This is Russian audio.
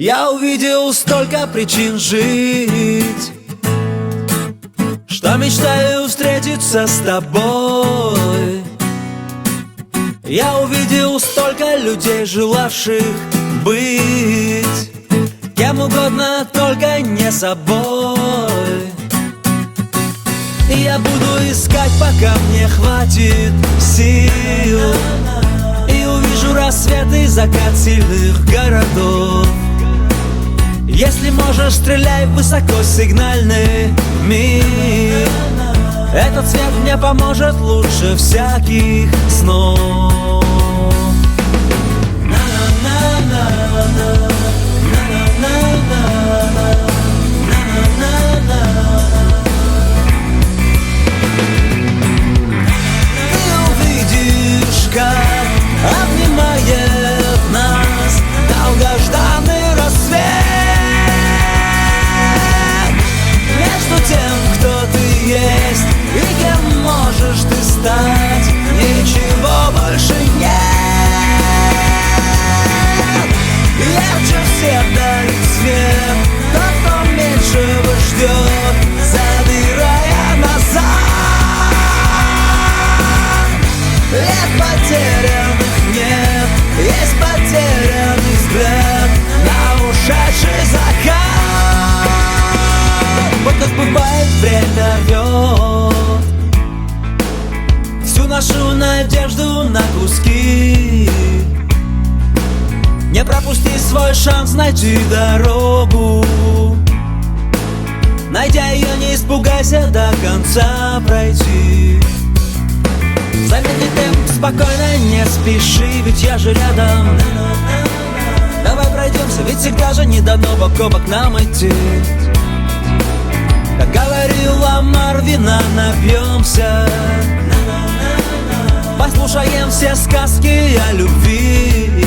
Я увидел столько причин жить, что мечтаю встретиться с тобой. Я увидел столько людей, желавших быть кем угодно, только не собой. И я буду искать, пока мне хватит сил, и увижу рассвет и закат сильных городов. Если можешь, стреляй высоко, сигнальный миг. Этот свет мне поможет лучше всяких снов. Ты увидишь, как обнимает нас долгожданный рассвет. Между тем, кто ты есть и кем можешь ты стать, ничего больше нет. Ярче всех дарит свет тот, кто меньшего ждет, задирая назад. Лет потерянных нет, есть потерянный взгляд на ушедший закат. Вот как бывает, время рвет всю нашу надежду на куски. Не пропусти свой шанс найти дорогу. Найдя ее, не испугайся до конца пройти. Замедли темп, спокойно, не спеши, ведь я же рядом. Давай пройдемся, ведь всегда же не дано бок о бок нам идти. Как говорила Марвина, напьемся, послушаем все сказки о любви.